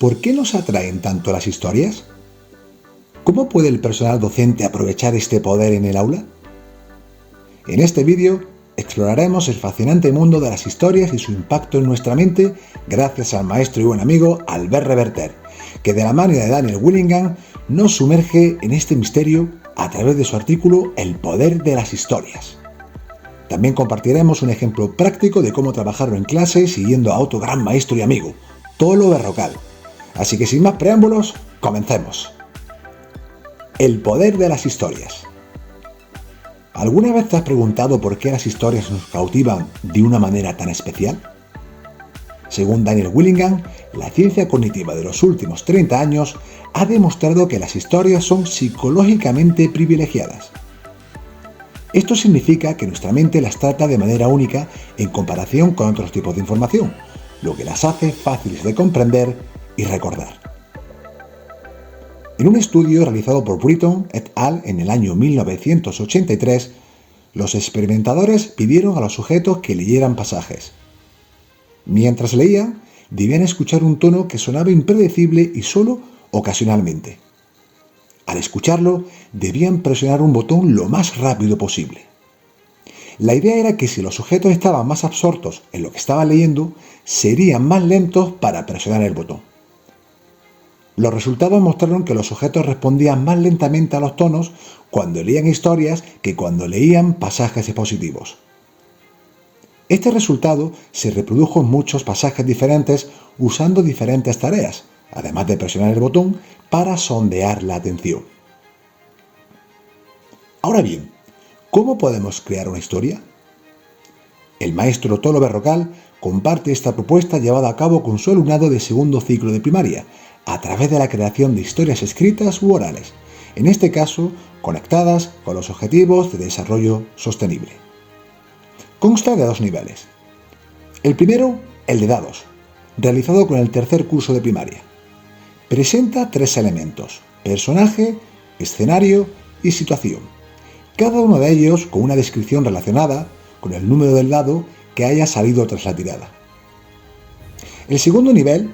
¿Por qué nos atraen tanto las historias? ¿Cómo puede el personal docente aprovechar este poder en el aula? En este vídeo exploraremos el fascinante mundo de las historias y su impacto en nuestra mente gracias al maestro y buen amigo Albert Reverter, que de la mano de Daniel Willingham nos sumerge en este misterio a través de su artículo El poder de las historias. También compartiremos un ejemplo práctico de cómo trabajarlo en clase siguiendo a otro gran maestro y amigo, Tolo Berrocal. Así que sin más preámbulos, comencemos. El poder de las historias. ¿Alguna vez te has preguntado por qué las historias nos cautivan de una manera tan especial? Según Daniel Willingham, la ciencia cognitiva de los últimos 30 años ha demostrado que las historias son psicológicamente privilegiadas. Esto significa que nuestra mente las trata de manera única en comparación con otros tipos de información, lo que las hace fáciles de comprender y recordar. En un estudio realizado por Britton et al. En el año 1983, los experimentadores pidieron a los sujetos que leyeran pasajes. Mientras leían, debían escuchar un tono que sonaba impredecible y solo ocasionalmente. Al escucharlo, debían presionar un botón lo más rápido posible. La idea era que si los sujetos estaban más absortos en lo que estaban leyendo, serían más lentos para presionar el botón. Los resultados mostraron que los sujetos respondían más lentamente a los tonos cuando leían historias que cuando leían pasajes expositivos. Este resultado se reprodujo en muchos pasajes diferentes usando diferentes tareas, además de presionar el botón para sondear la atención. Ahora bien, ¿cómo podemos crear una historia? El maestro Tolo Berrocal comparte esta propuesta llevada a cabo con su alumnado de segundo ciclo de primaria, a través de la creación de historias escritas u orales, en este caso conectadas con los objetivos de desarrollo sostenible. Consta de dos niveles. El primero, el de dados, realizado con el tercer curso de primaria. Presenta tres elementos: personaje, escenario y situación, cada uno de ellos con una descripción relacionada con el número del dado que haya salido tras la tirada. El segundo nivel,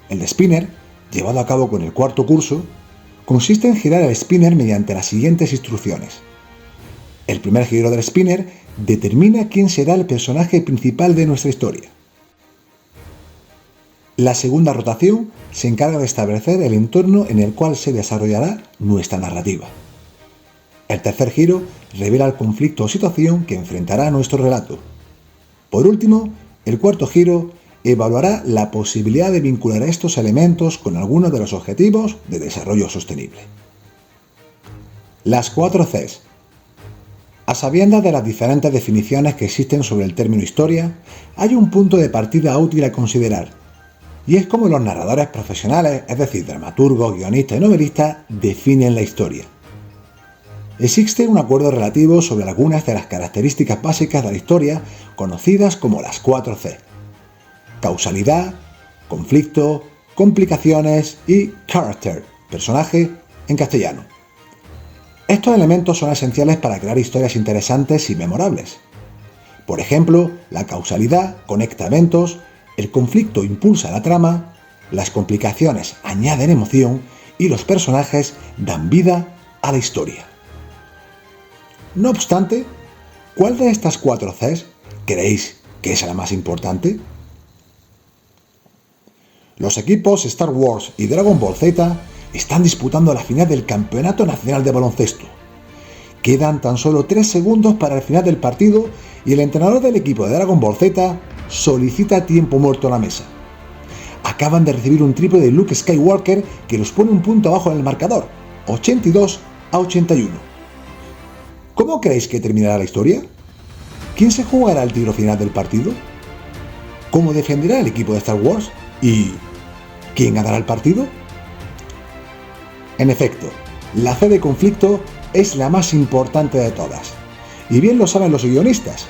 el de spinner, llevado a cabo con el cuarto curso, consiste en girar el spinner mediante las siguientes instrucciones. El primer giro del spinner determina quién será el personaje principal de nuestra historia. La segunda rotación se encarga de establecer el entorno en el cual se desarrollará nuestra narrativa. El tercer giro revela el conflicto o situación que enfrentará nuestro relato. Por último, el cuarto giro evaluará la posibilidad de vincular estos elementos con alguno de los objetivos de desarrollo sostenible. Las 4 Cs. A sabiendas de las diferentes definiciones que existen sobre el término historia, hay un punto de partida útil a considerar, y es cómo los narradores profesionales, es decir, dramaturgos, guionistas y novelistas, definen la historia. Existe un acuerdo relativo sobre algunas de las características básicas de la historia conocidas como las 4 C: causalidad, conflicto, complicaciones y character, personaje en castellano. Estos elementos son esenciales para crear historias interesantes y memorables. Por ejemplo, la causalidad conecta eventos, el conflicto impulsa la trama, las complicaciones añaden emoción y los personajes dan vida a la historia. No obstante, ¿cuál de estas 4 Cs creéis que es la más importante? Los equipos Star Wars y Dragon Ball Z están disputando la final del Campeonato Nacional de Baloncesto. Quedan tan solo 3 segundos para el final del partido y el entrenador del equipo de Dragon Ball Z solicita tiempo muerto a la mesa. Acaban de recibir un triple de Luke Skywalker que los pone un punto abajo en el marcador, 82-81. ¿Cómo creéis que terminará la historia? ¿Quién se jugará el tiro final del partido? ¿Cómo defenderá el equipo de Star Wars? ¿Y quién ganará el partido? En efecto, la C de conflicto es la más importante de todas. Y bien lo saben los guionistas.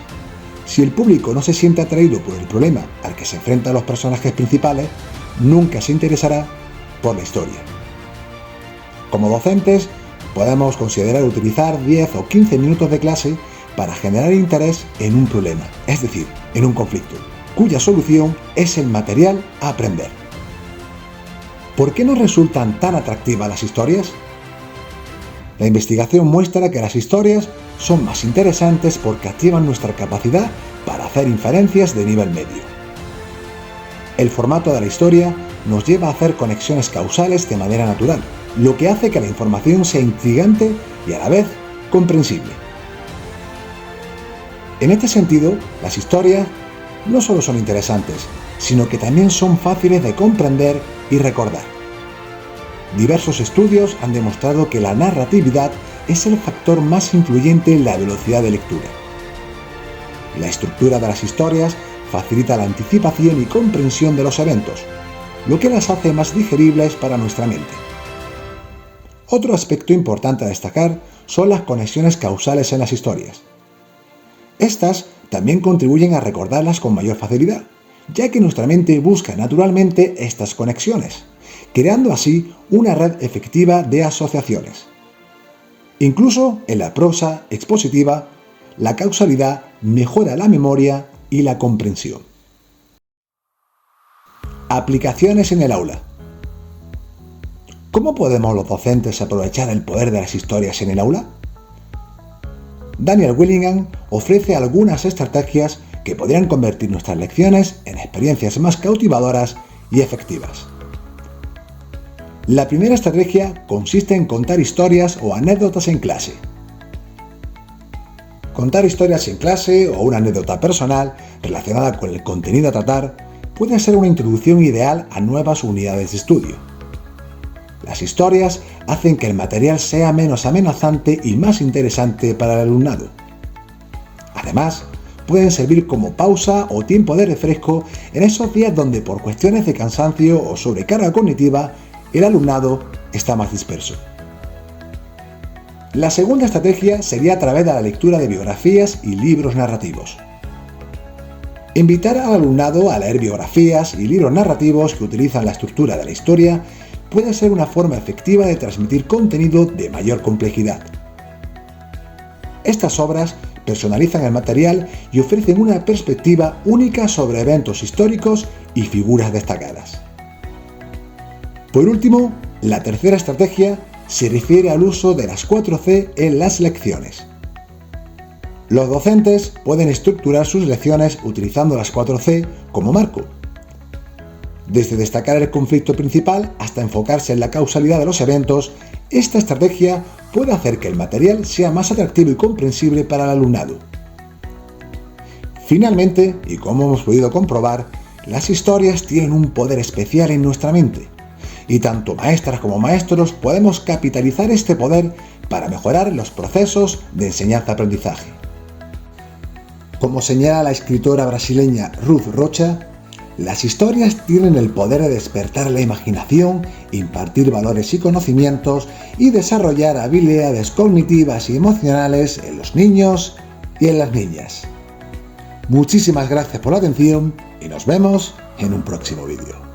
Si el público no se siente atraído por el problema al que se enfrentan los personajes principales, nunca se interesará por la historia. Como docentes, podemos considerar utilizar 10 o 15 minutos de clase para generar interés en un problema, es decir, en un conflicto, cuya solución es el material a aprender. ¿Por qué nos resultan tan atractivas las historias? La investigación muestra que las historias son más interesantes porque activan nuestra capacidad para hacer inferencias de nivel medio. El formato de la historia nos lleva a hacer conexiones causales de manera natural, lo que hace que la información sea intrigante y a la vez comprensible. En este sentido, las historias no solo son interesantes, sino que también son fáciles de comprender y recordar. Diversos estudios han demostrado que la narratividad es el factor más influyente en la velocidad de lectura. La estructura de las historias facilita la anticipación y comprensión de los eventos, lo que las hace más digeribles para nuestra mente. Otro aspecto importante a destacar son las conexiones causales en las historias. Estas también contribuyen a recordarlas con mayor facilidad, ya que nuestra mente busca naturalmente estas conexiones, creando así una red efectiva de asociaciones. Incluso en la prosa expositiva, la causalidad mejora la memoria y la comprensión. Aplicaciones en el aula. ¿Cómo podemos los docentes aprovechar el poder de las historias en el aula? Daniel Willingham ofrece algunas estrategias que podrían convertir nuestras lecciones en experiencias más cautivadoras y efectivas. La primera estrategia consiste en contar historias o anécdotas en clase. Contar historias en clase o una anécdota personal relacionada con el contenido a tratar puede ser una introducción ideal a nuevas unidades de estudio. Las historias hacen que el material sea menos amenazante y más interesante para el alumnado. Además, pueden servir como pausa o tiempo de refresco en esos días donde por cuestiones de cansancio o sobrecarga cognitiva el alumnado está más disperso. La segunda estrategia sería a través de la lectura de biografías y libros narrativos. Invitar al alumnado a leer biografías y libros narrativos que utilizan la estructura de la historia puede ser una forma efectiva de transmitir contenido de mayor complejidad. Estas obras personalizan el material y ofrecen una perspectiva única sobre eventos históricos y figuras destacadas. Por último, la tercera estrategia se refiere al uso de las 4C en las lecciones. Los docentes pueden estructurar sus lecciones utilizando las 4C como marco. Desde destacar el conflicto principal hasta enfocarse en la causalidad de los eventos, esta estrategia puede hacer que el material sea más atractivo y comprensible para el alumnado. Finalmente, y como hemos podido comprobar, las historias tienen un poder especial en nuestra mente, y tanto maestras como maestros podemos capitalizar este poder para mejorar los procesos de enseñanza-aprendizaje. Como señala la escritora brasileña Ruth Rocha, las historias tienen el poder de despertar la imaginación, impartir valores y conocimientos y desarrollar habilidades cognitivas y emocionales en los niños y en las niñas. Muchísimas gracias por la atención y nos vemos en un próximo vídeo.